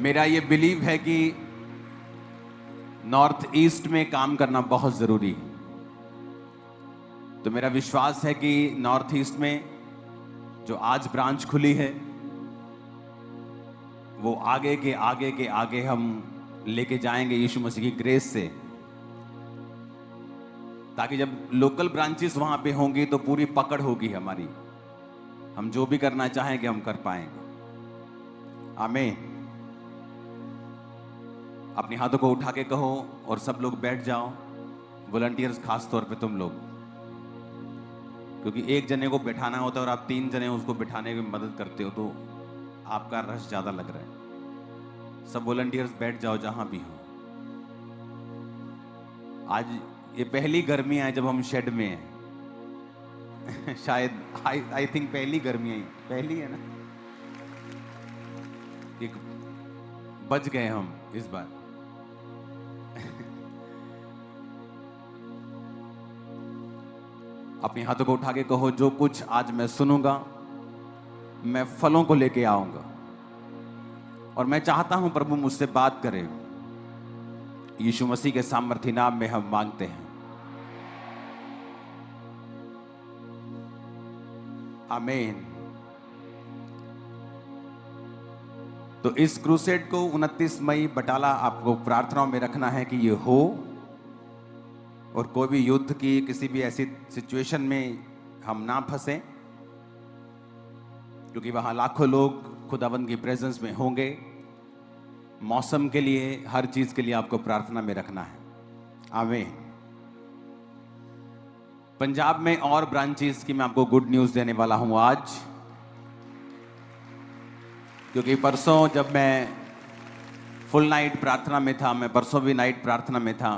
मेरा ये बिलीव है कि नॉर्थ ईस्ट में काम करना बहुत जरूरी है। तो मेरा विश्वास है कि नॉर्थ ईस्ट में जो आज ब्रांच खुली है वो आगे के आगे के आगे हम लेके जाएंगे यीशु मसीह की ग्रेस से, ताकि जब लोकल ब्रांचेस वहां पे होंगी तो पूरी पकड़ होगी हमारी, हम जो भी करना चाहेंगे हम कर पाएंगे। आमीन। अपने हाथों को उठा के कहो और सब लोग बैठ जाओ, वॉलंटियर्स खास तौर पे तुम लोग, क्योंकि एक जने को बैठाना होता है और आप 3 जने उसको बैठाने में मदद करते हो तो आपका रश ज्यादा लग रहा है। सब वॉलंटियर्स बैठ जाओ जहां भी हो। आज ये पहली गर्मी है जब हम शेड में हैं शायद आई थिंक पहली गर्मी है, पहली है ना, एक बच गए हम इस बार अपने हाथों को उठा के कहो, जो कुछ आज मैं सुनूंगा मैं फलों को लेके आऊंगा और मैं चाहता हूं प्रभु मुझसे बात करें। यीशु मसीह के सामर्थी नाम में हम मांगते हैं, आमीन। तो इस क्रूसेड को 29 मई बटाला आपको प्रार्थनाओं में रखना है कि ये हो, और कोई भी युद्ध की किसी भी ऐसी सिचुएशन में हम ना फंसे, क्योंकि वहां लाखों लोग खुदावंद की प्रेजेंस में होंगे। मौसम के लिए, हर चीज के लिए आपको प्रार्थना में रखना है, आमीन। पंजाब में और ब्रांचेस की मैं आपको गुड न्यूज देने वाला हूं आज, क्योंकि परसों जब मैं फुल नाइट प्रार्थना में था, मैं परसों भी नाइट प्रार्थना में था,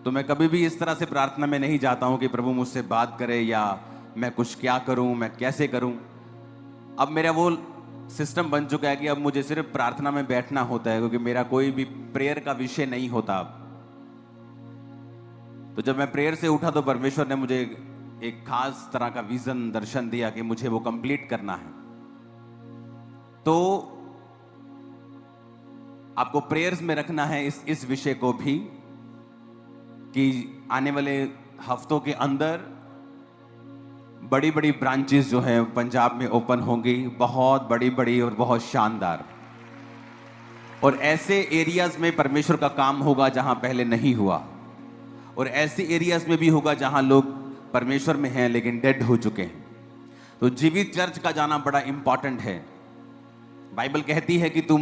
तो मैं कभी भी इस तरह से प्रार्थना में नहीं जाता हूं कि प्रभु मुझसे बात करे या मैं कुछ क्या करूं, मैं कैसे करूं। अब मेरा वो सिस्टम बन चुका है कि अब मुझे सिर्फ प्रार्थना में बैठना होता है, क्योंकि मेरा कोई भी प्रेयर का विषय नहीं होता। तो जब मैं प्रेयर से उठा तो परमेश्वर ने मुझे एक खास तरह का विजन, दर्शन दिया कि मुझे वो कंप्लीट करना है। तो आपको प्रेयर्स में रखना है इस विषय को भी, कि आने वाले हफ्तों के अंदर बड़ी बड़ी ब्रांचेस जो हैं पंजाब में ओपन होंगी, बहुत बड़ी बड़ी और बहुत शानदार। और ऐसे एरियाज में परमेश्वर का काम होगा जहां पहले नहीं हुआ, और ऐसे एरियाज में भी होगा जहां लोग परमेश्वर में हैं लेकिन डेड हो चुके हैं। तो जीवित चर्च का जाना बड़ा इंपॉर्टेंट है। बाइबल कहती है कि तुम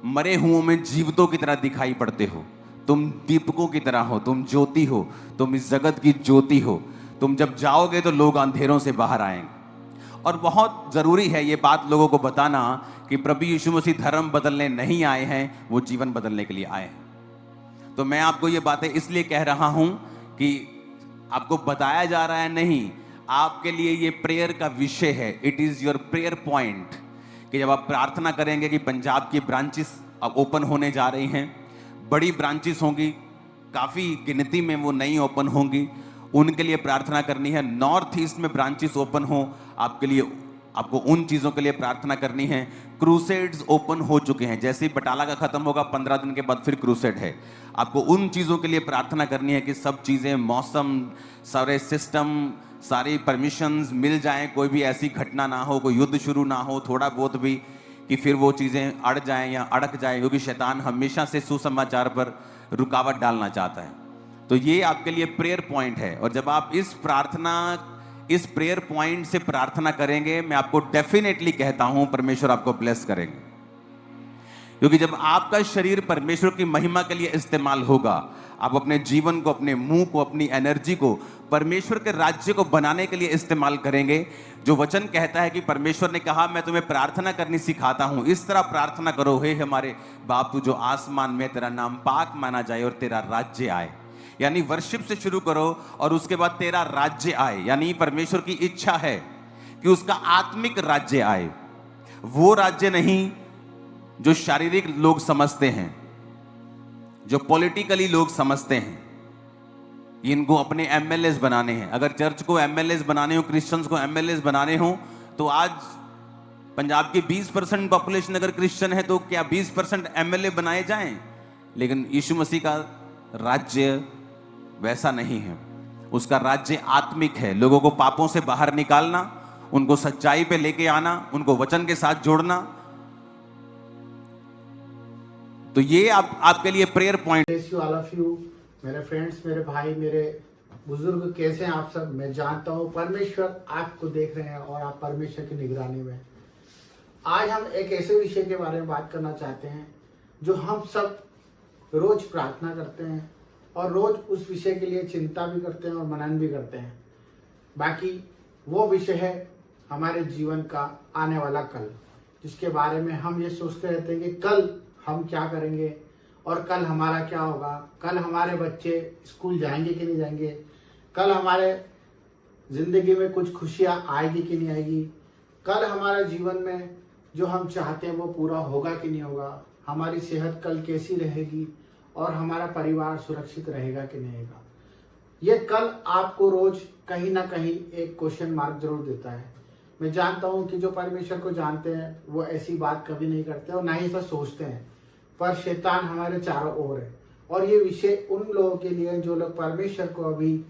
मरे हुओं में जीवितों की तरह दिखाई पड़ते हो, तुम दीपकों की तरह हो, तुम ज्योति हो, तुम इस जगत की ज्योति हो। तुम जब जाओगे तो लोग अंधेरों से बाहर आएंगे। और बहुत जरूरी है ये बात लोगों को बताना कि प्रभु यीशु मसीह धर्म बदलने नहीं आए हैं, वो जीवन बदलने के लिए आए हैं। तो मैं आपको ये बातें इसलिए कह रहा हूं कि आपको बताया जा रहा है नहीं, आपके लिए ये प्रेयर का विषय है। It is your prayer point, कि जब आप प्रार्थना करेंगे कि पंजाब की ब्रांचेस अब ओपन होने जा रही हैं, बड़ी ब्रांचेस होंगी, काफी गिनती में वो नई ओपन होंगी, उनके लिए प्रार्थना करनी है। नॉर्थ ईस्ट में ब्रांचेस ओपन हो आपके लिए, आपको उन चीजों के लिए प्रार्थना करनी है। क्रूसेड्स ओपन हो चुके हैं, जैसे ही बटाला का खत्म होगा 15 दिन के बाद फिर क्रूसेड है। आपको उन चीजों के लिए प्रार्थना करनी है कि सब चीजें, मौसम, सारे सिस्टम, सारी परमिशंस मिल जाएं, कोई भी ऐसी घटना ना हो, कोई युद्ध शुरू ना हो थोड़ा बहुत भी, कि फिर वो चीजें अड़ जाएं या अड़क जाएं, क्योंकि शैतान हमेशा से सुसमाचार पर रुकावट डालना चाहता है। तो ये आपके लिए प्रेयर पॉइंट है, और जब आप इस प्रेयर पॉइंट से प्रार्थना करेंगे, मैं आपको डेफिनेटली कहता हूं परमेश्वर आपको ब्लेस करेंगे। क्योंकि जब आपका शरीर परमेश्वर की महिमा के लिए इस्तेमाल होगा, आप अपने जीवन को, अपने मुंह को, अपनी एनर्जी को परमेश्वर के राज्य को बनाने के लिए इस्तेमाल करेंगे। जो वचन कहता है कि परमेश्वर ने कहा मैं तुम्हें प्रार्थना करनी सिखाता हूं, इस तरह प्रार्थना करो, हे हमारे बाप तू जो आसमान में, तेरा नाम पाक माना जाए और तेरा राज्य आए। यानी वर्शिप से शुरू करो और उसके बाद तेरा राज्य आए, यानी परमेश्वर की इच्छा है कि उसका आत्मिक राज्य आए। वो राज्य नहीं जो शारीरिक लोग समझते हैं, जो पॉलिटिकली लोग समझते हैं, इनको अपने एमएलएस बनाने हैं। अगर चर्च को एमएलएस बनाने हो, क्रिश्चियंस को एमएलएस बनाने हो, तो आज पंजाब की 20% पॉपुलेशन अगर क्रिश्चियन है तो क्या 20% एमएलए बनाए जाएं? लेकिन यीशु मसीह का राज्य वैसा नहीं है। उसका राज्य आत्मिक है, लोगों को पापों से बाहर निकालना, उनको सच्चाई पे लेके आना, उनको वचन के साथ जोड़ना। तो ये आपके लिए prayer point. All of you, मेरे फ्रेंड्स, मेरे भाई, मेरे बुजुर्ग, कैसे हैं आप सब? मैं जानता हूँ परमेश्वर आपको देख रहे हैं और आप परमेश्वर की निगरानी में। आज हम एक ऐसे विषय के बारे में बात करना चाहते हैं जो हम सब रोज प्रार्थना करते हैं और रोज उस विषय के लिए चिंता भी करते हैं और मनन भी करते हैं। बाकी वो विषय है हमारे जीवन का आने वाला कल, जिसके बारे में हम ये सोचते रहते हैं कि कल हम क्या करेंगे और कल हमारा क्या होगा, कल हमारे बच्चे स्कूल जाएंगे कि नहीं जाएंगे, कल हमारे जिंदगी में कुछ खुशियाँ आएगी कि नहीं आएगी, कल हमारे जीवन में जो हम चाहते हैं वो पूरा होगा कि नहीं होगा, हमारी सेहत कल कैसी रहेगी और हमारा परिवार सुरक्षित रहेगा कि नहीं रहेगा। ये कल आपको रोज कहीं ना कहीं एक क्वेश्चन मार्क जरूर देता है। मैं जानता हूँ कि जो परमेश्वर को जानते हैं वो ऐसी बात कभी नहीं करते और ना ही ऐसा सोचते हैं, पर शैतान हमारे चारों ओर है। और ये विषय उन लोगों के लिए जो लोग परमेश्वर को अभी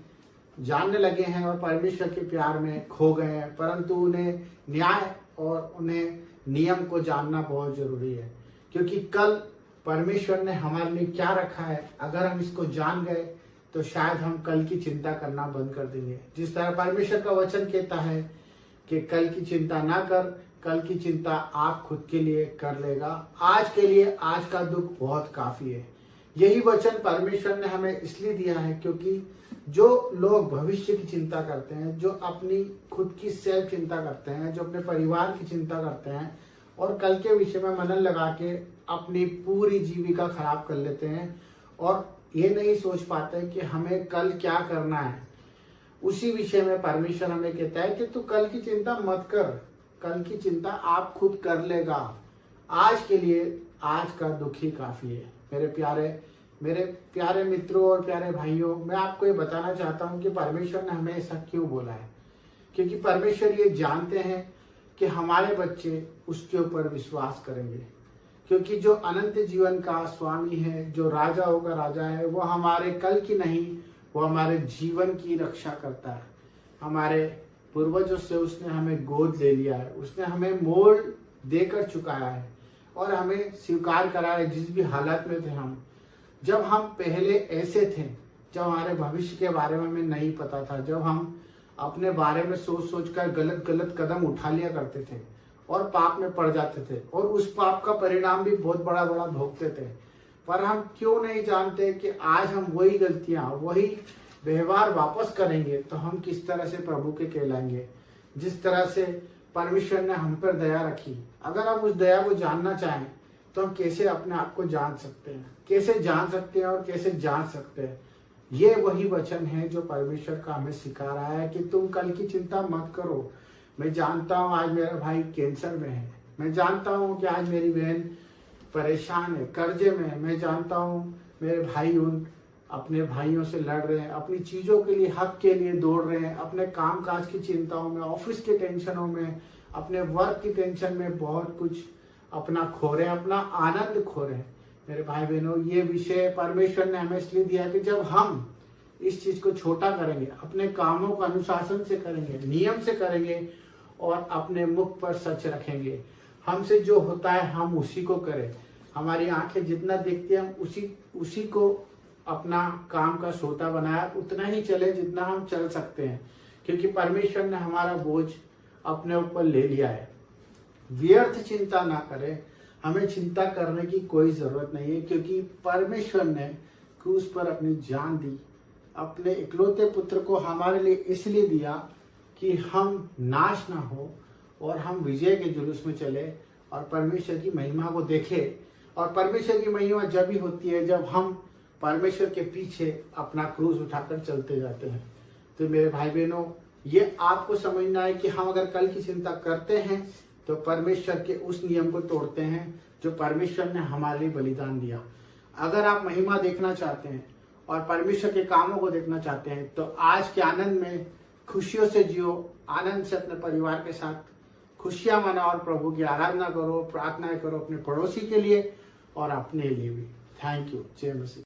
जानने लगे हैं और परमेश्वर के प्यार में खो गए हैं, परंतु उन्हें न्याय और उन्हें नियम को जानना बहुत जरूरी है। क्योंकि कल परमेश्वर ने हमारे लिए क्या रखा है, अगर हम इसको जान गए तो शायद हम कल की चिंता करना बंद कर देंगे। जिस तरह परमेश्वर का वचन कहता है कि कल की चिंता ना कर, कल की चिंता आप खुद के लिए कर लेगा, आज के लिए आज का दुख बहुत काफी है। यही वचन परमेश्वर ने हमें इसलिए दिया है क्योंकि जो लोग भविष्य की चिंता करते हैं, जो अपनी खुद की सेल्फ चिंता करते हैं, जो अपने परिवार की चिंता करते हैं और कल के विषय में मनन लगा के अपनी पूरी जीविका खराब कर लेते हैं और ये नहीं सोच पाते कि हमें कल क्या करना है, उसी विषय में परमेश्वर हमें कहता है कि तू कल की चिंता मत कर, कल की चिंता आप खुद कर लेगा, आज के लिए आज का दुख ही काफी है। मेरे प्यारे मित्रों और प्यारे भाइयों, मैं आपको ये बताना चाहता हूँ कि परमेश्वर ने हमें ऐसा क्यों बोला है। क्योंकि परमेश्वर ये जानते हैं कि हमारे बच्चे उसके ऊपर विश्वास करेंगे। क्योंकि जो अनंत जीवन का स्वामी है, जो राजा होगा राजा है, वो हमारे कल की नहीं, वो हमारे जीवन की रक्षा करता है। हमारे पूर्वजों से उसने हमें गोद ले लिया है, उसने हमें मोल देकर चुकाया है और हमें स्वीकार करा है जिस भी हालत में थे हम। जब हम पहले ऐसे थे, जब हमारे भविष्य के बारे में हमें नहीं पता था, जब हम अपने बारे में सोच सोच कर गलत कदम उठा लिया करते थे और पाप में पड़ जाते थे और उस पाप का परिणाम भी बहुत बड़ा भोगते थे। पर हम क्यों नहीं जानते कि आज हम वही गलतियां, वही व्यवहार वापस करेंगे तो हम किस तरह से प्रभु के कहलाएंगे। जिस तरह से परमेश्वर ने हम पर दया रखी, अगर हम उस दया को जानना चाहें तो हम कैसे अपने आप को जान सकते हैं, कैसे जान सकते हैं और कैसे जान सकते हैं। ये वही वचन है जो परमेश्वर का हमें सिखा रहा है कि तुम कल की चिंता मत करो। मैं जानता हूँ आज मेरा भाई कैंसर में है, मैं जानता हूँ कि आज मेरी बहन परेशान है, कर्जे में है, मैं जानता हूँ मेरे भाई उन अपने भाइयों से लड़ रहे हैं, अपनी चीजों के लिए, हक के लिए दौड़ रहे हैं, अपने काम काज की चिंताओं में, ऑफिस के टेंशनों में, अपने वर्क की टेंशन में बहुत कुछ अपना खो रहे हैं, अपना आनंद खो रहे हैं। मेरे भाई बहनों, ये विषय परमेश्वर ने हमें इसलिए दिया कि जब हम इस चीज को छोटा करेंगे, अपने कामों को अनुशासन से करेंगे, नियम से करेंगे और अपने मुख पर सच रखेंगे, हमसे जो होता है हम उसी को करें, हमारी आंखें जितना देखती हैं हम उसी को अपना काम का सोता बनाया, उतना ही चले जितना हम चल सकते हैं। क्योंकि परमेश्वर ने हमारा बोझ अपने ऊपर ले लिया है। व्यर्थ चिंता ना करें, हमें चिंता करने की कोई जरूरत नहीं है, क्योंकि परमेश्वर ने क्रूस पर अपनी जान दी, अपने इकलौते पुत्र को हमारे लिए इसलिए दिया कि हम नाश ना हो और हम विजय के जुलूस में चले और परमेश्वर की महिमा को देखें। और परमेश्वर की महिमा जब ही होती है जब हम परमेश्वर के पीछे अपना क्रूस उठाकर चलते जाते हैं। तो मेरे भाई बहनों, ये आपको समझना है कि हम अगर कल की चिंता करते हैं तो परमेश्वर के उस नियम को तोड़ते हैं जो परमेश्वर ने हमारे लिए बलिदान दिया। अगर आप महिमा देखना चाहते हैं और परमेश्वर के कामों को देखना चाहते हैं तो आज के आनंद में खुशियों से जियो, आनंद से अपने परिवार के साथ खुशियां मनाओ और प्रभु की आराधना करो, प्रार्थनाएं करो अपने पड़ोसी के लिए और अपने लिए भी। Thank you. जय मसीह।